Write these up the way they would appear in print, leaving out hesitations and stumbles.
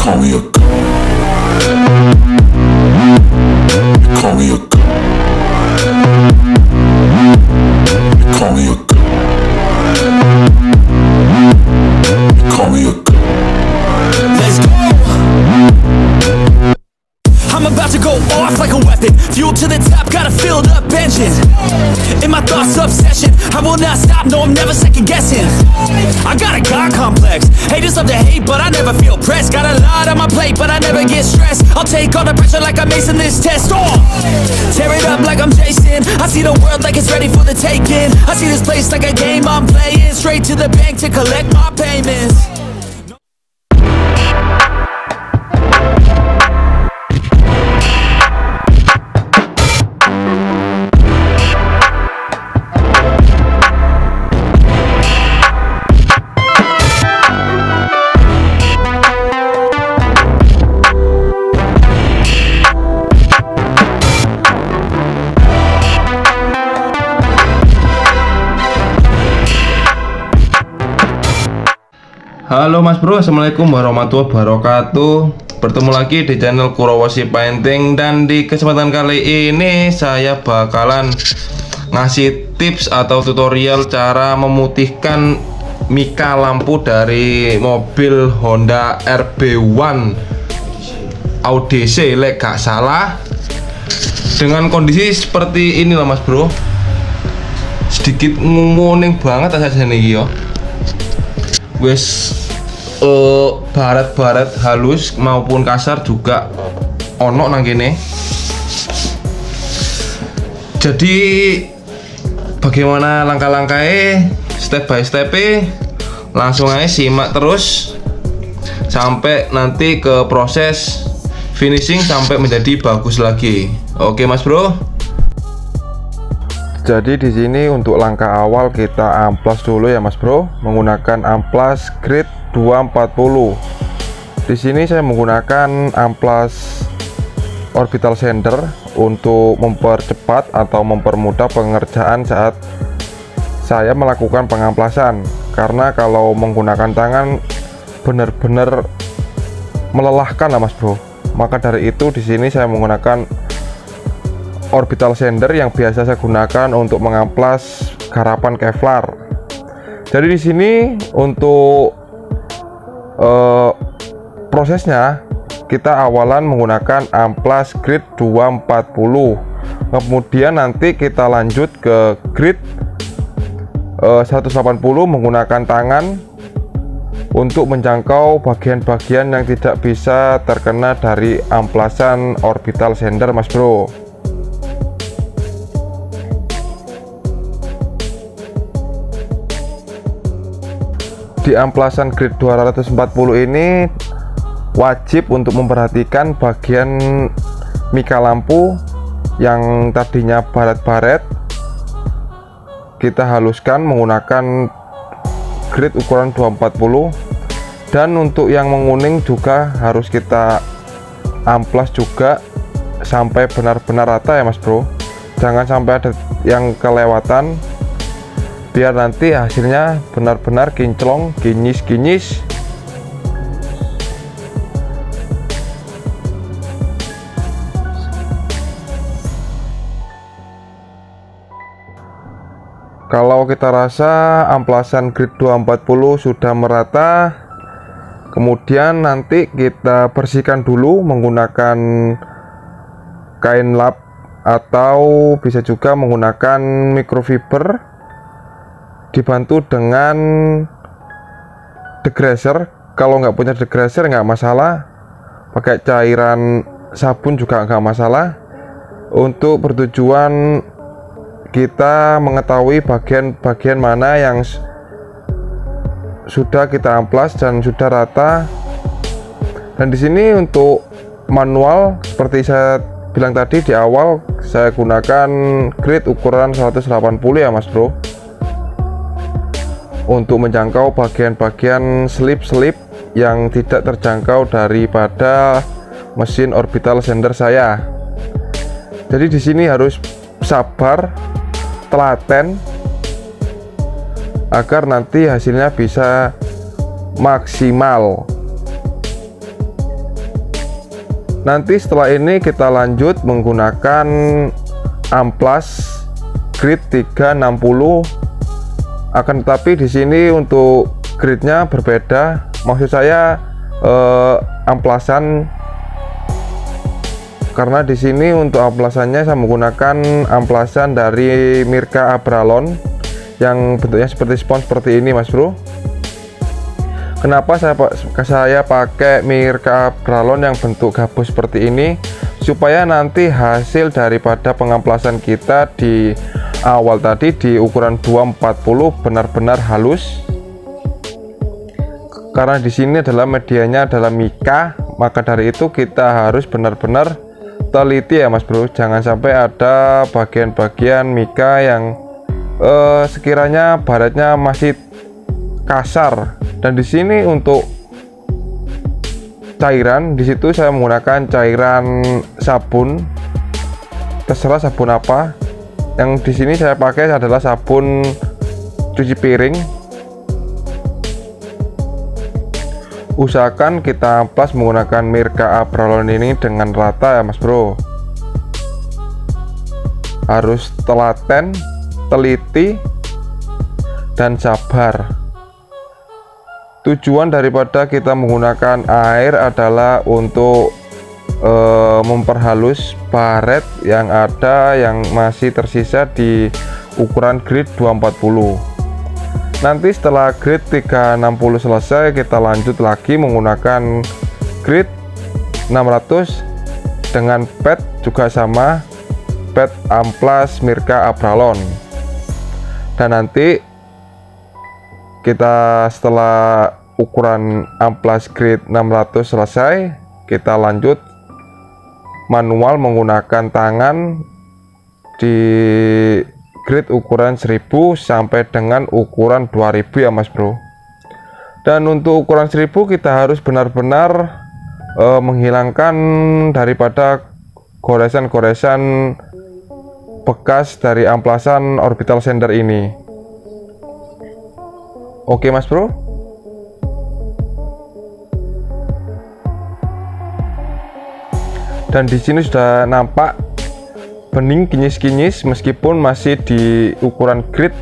call me a god. You call me a god. You call me a god. You call me a god. Let's go! I'm about to go off like a weapon. Fuel to the top, got a filled up engine. In my thoughts, obsession. I will not stop, no, I'm never second guessing. I got a God complex. Haters love to hate, but I never feel pressed. Got a lot on my plate, but I never get stressed. I'll take all the pressure like I'm acing this test. Oh! Tear it up like I'm Jason. I see the world like it's ready for the taking. I see this place like a game I'm playing. Straight to the bank to collect my payments. Halo Mas Bro, assalamualaikum warahmatullahi wabarakatuh. Bertemu lagi di channel Kurowashi Painting. Dan di kesempatan kali ini saya bakalan ngasih tips atau tutorial cara memutihkan mika lampu dari mobil Honda RB1 Audace, lek gak salah. Dengan kondisi seperti ini lah Mas Bro, sedikit nguning banget aja nih yo. Wes barat-barat halus maupun kasar juga ono nang kene. Jadi bagaimana langkah-langkahnya step by step, langsung aja simak terus sampai nanti ke proses finishing sampai menjadi bagus lagi. Oke Mas Bro. Jadi di sini untuk langkah awal kita amplas dulu ya Mas Bro, menggunakan amplas grade 240. Di sini saya menggunakan amplas orbital sander untuk mempercepat atau mempermudah pengerjaan saat saya melakukan pengamplasan. Karena kalau menggunakan tangan benar-benar melelahkan lah Mas Bro. Maka dari itu di sini saya menggunakan orbital sander yang biasa saya gunakan untuk mengamplas garapan Kevlar. Jadi di sini untuk prosesnya kita awalan menggunakan amplas grade 240. Kemudian nanti kita lanjut ke grade 180 menggunakan tangan untuk menjangkau bagian-bagian yang tidak bisa terkena dari amplasan orbital sander Mas Bro. Di amplasan grade 240 ini wajib untuk memperhatikan bagian mika lampu yang tadinya baret-baret, kita haluskan menggunakan grade ukuran 240. Dan untuk yang menguning juga harus kita amplas juga sampai benar-benar rata ya Mas Bro. Jangan sampai ada yang kelewatan, biar nanti hasilnya benar-benar kinclong, kinyis-kinyis. Kalau kita rasa amplasan grade 240 sudah merata, kemudian nanti kita bersihkan dulu menggunakan kain lap atau bisa juga menggunakan microfiber dibantu dengan degreaser. Kalau nggak punya degreaser nggak masalah, pakai cairan sabun juga nggak masalah, untuk bertujuan kita mengetahui bagian-bagian mana yang sudah kita amplas dan sudah rata. Dan di sini untuk manual seperti saya bilang tadi di awal, saya gunakan grade ukuran 180 ya Mas Bro, untuk menjangkau bagian-bagian selip-selip yang tidak terjangkau daripada mesin orbital sander saya. Jadi di sini harus sabar, telaten, agar nanti hasilnya bisa maksimal. Nanti setelah ini kita lanjut menggunakan amplas grid 360. Akan tetapi di sini untuk gridnya berbeda. Maksud saya amplasan, karena di sini untuk amplasannya saya menggunakan amplasan dari Mirka Abralon yang bentuknya seperti spons seperti ini, Mas Bro. Kenapa saya pakai Mirka Abralon yang bentuk gabus seperti ini? Supaya nanti hasil daripada pengamplasan kita di awal tadi di ukuran 240 benar-benar halus. Karena di sini adalah medianya adalah mika, maka dari itu kita harus benar-benar teliti ya Mas Bro. Jangan sampai ada bagian-bagian mika yang sekiranya baratnya masih kasar. Dan di sini untuk cairan, di situ saya menggunakan cairan sabun, terserah sabun apa. Yang di sini saya pakai adalah sabun cuci piring. Usahakan kita amplas menggunakan Mirka Abralon ini dengan rata ya Mas Bro. Harus telaten, teliti, dan sabar. Tujuan daripada kita menggunakan air adalah untuk memperhalus baret yang ada yang masih tersisa di ukuran grid 240. Nanti setelah grid 360 selesai, kita lanjut lagi menggunakan grid 600 dengan pad juga sama, pad amplas Mirka Abralon. Dan nanti kita setelah ukuran amplas grid 600 selesai, kita lanjut manual menggunakan tangan di grid ukuran 1000 sampai dengan ukuran 2000 ya Mas Bro. Dan untuk ukuran 1000 kita harus benar-benar menghilangkan daripada goresan-goresan bekas dari amplasan orbital sander ini. Oke Mas Bro. Dan di sini sudah nampak bening kinyis-kinyis meskipun masih di ukuran grid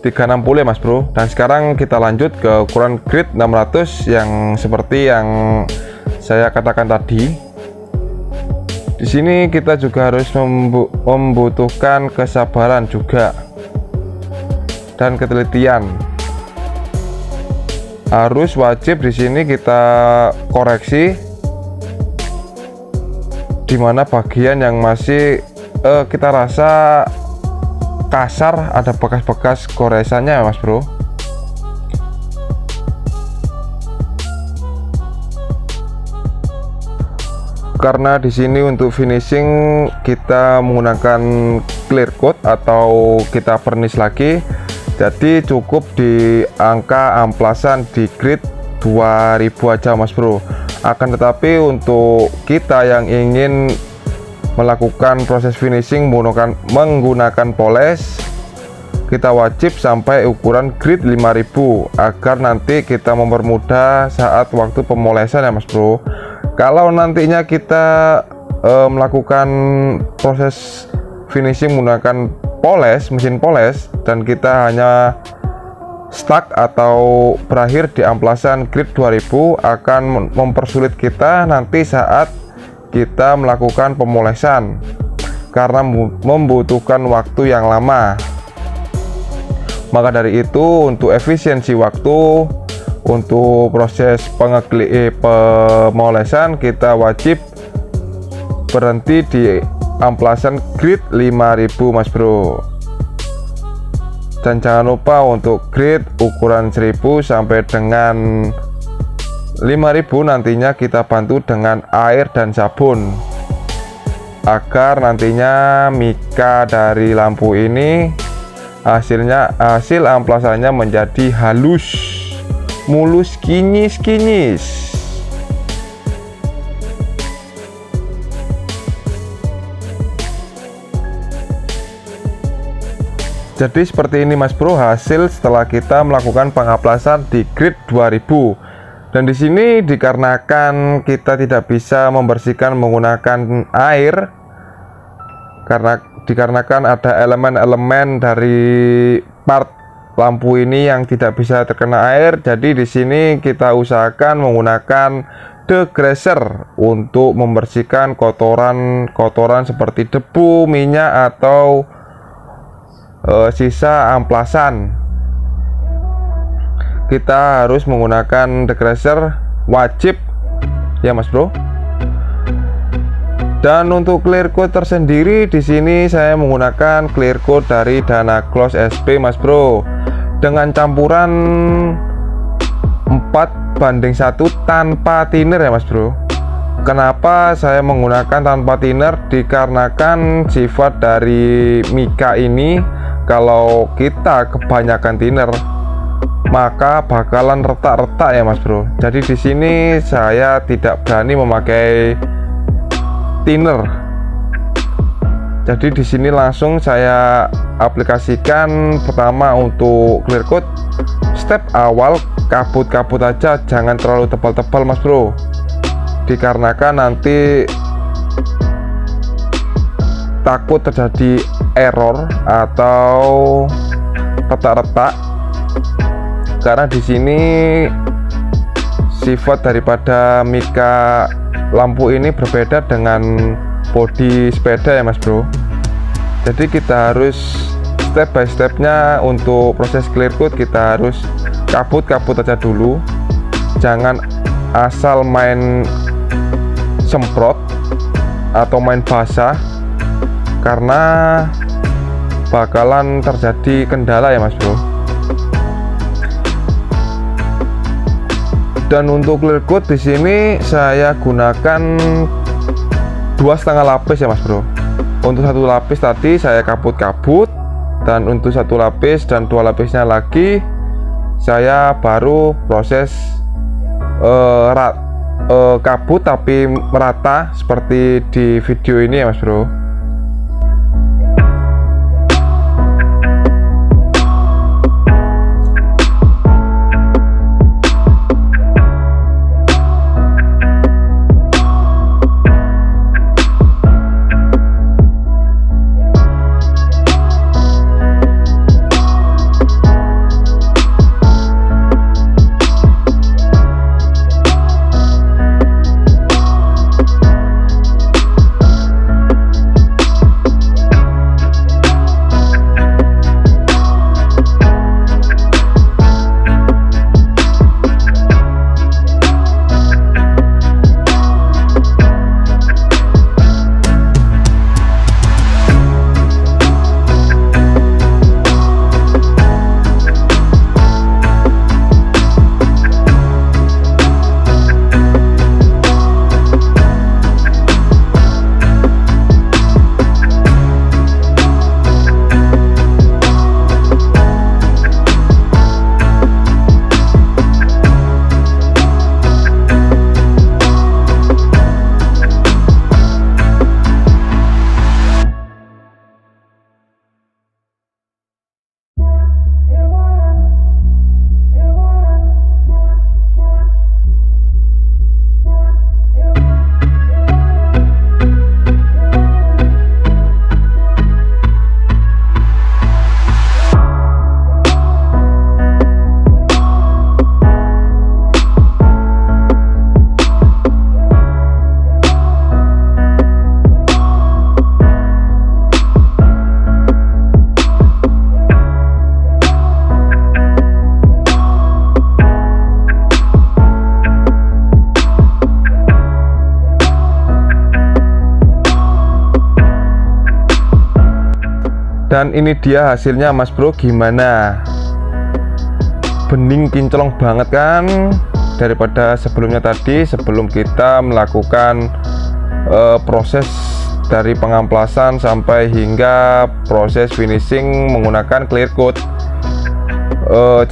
360 ya Mas Bro. Dan sekarang kita lanjut ke ukuran grid 600 yang seperti yang saya katakan tadi. Di sini kita juga harus membutuhkan kesabaran juga dan ketelitian. Harus wajib di sini kita koreksi di mana bagian yang masih kita rasa kasar, ada bekas-bekas goresannya ya Mas Bro. Karena di sini untuk finishing kita menggunakan clear coat atau kita vernish lagi. Jadi cukup di angka amplasan di grid 2000 aja Mas Bro. Akan tetapi untuk kita yang ingin melakukan proses finishing menggunakan poles, kita wajib sampai ukuran grid 5000 agar nanti kita mempermudah saat waktu pemolesan ya Mas Bro. Kalau nantinya kita melakukan proses finishing menggunakan poles, mesin poles, dan kita hanya stuck atau berakhir di amplasan grid 2000, akan mempersulit kita nanti saat kita melakukan pemolesan karena membutuhkan waktu yang lama. Maka dari itu untuk efisiensi waktu untuk proses pemolesan kita wajib berhenti di amplasan grid 5000 Mas Bro. Dan jangan lupa untuk grid ukuran 1000 sampai dengan 5000 nantinya kita bantu dengan air dan sabun agar nantinya mika dari lampu ini hasil amplasannya menjadi halus, mulus, kinyis-kinyis. Jadi seperti ini Mas Bro hasil setelah kita melakukan pengamplasan di grid 2000. Dan di sini dikarenakan kita tidak bisa membersihkan menggunakan air, dikarenakan ada elemen-elemen dari part lampu ini yang tidak bisa terkena air, jadi di sini kita usahakan menggunakan degreaser untuk membersihkan kotoran seperti debu, minyak atau sisa amplasan. Kita harus menggunakan degreaser, wajib ya Mas Bro. Dan untuk clear coat tersendiri di sini saya menggunakan clear coat dari Dana Gloss SP Mas Bro, dengan campuran 4:1 tanpa thinner ya Mas Bro. Kenapa saya menggunakan tanpa thinner? Dikarenakan sifat dari mica ini, kalau kita kebanyakan thinner maka bakalan retak-retak ya Mas Bro. Jadi di sini saya tidak berani memakai thinner. Jadi di sini langsung saya aplikasikan. Pertama untuk clear coat, step awal kabut-kabut aja, jangan terlalu tebal-tebal Mas Bro. Dikarenakan nanti takut terjadi error atau retak-retak. Karena di sini sifat daripada mica lampu ini berbeda dengan bodi sepeda ya Mas Bro. Jadi kita harus step by stepnya. Untuk proses clear coat kita harus kabut-kabut aja dulu, jangan asal main semprot atau main basah, karena bakalan terjadi kendala ya Mas Bro. Dan untuk clear coat di sini saya gunakan 2,5 lapis ya Mas Bro. Untuk satu lapis tadi saya kabut-kabut, dan untuk satu lapis dan 2 lapisnya lagi saya baru proses kabut tapi merata seperti di video ini ya Mas Bro. Dan ini dia hasilnya Mas Bro, gimana? Bening kinclong banget kan, daripada sebelumnya tadi, sebelum kita melakukan proses dari pengamplasan sampai hingga proses finishing menggunakan clear coat.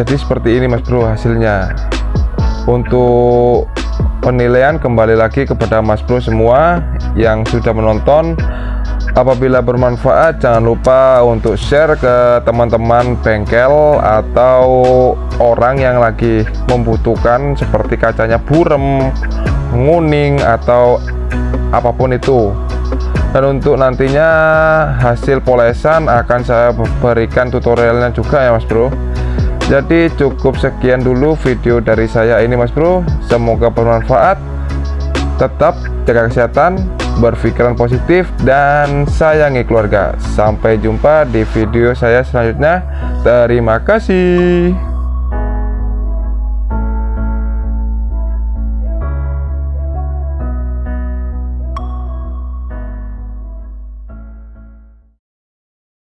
Jadi seperti ini Mas Bro hasilnya. Untuk penilaian kembali lagi kepada Mas Bro semua yang sudah menonton. Apabila bermanfaat, jangan lupa untuk share ke teman-teman bengkel atau orang yang lagi membutuhkan seperti kacanya burem, nguning, atau apapun itu. Dan untuk nantinya hasil polesan akan saya berikan tutorialnya juga ya Mas Bro. Jadi cukup sekian dulu video dari saya ini Mas Bro. Semoga bermanfaat. Tetap jaga kesehatan, berpikiran positif, dan sayangi keluarga. Sampai jumpa di video saya selanjutnya. Terima kasih.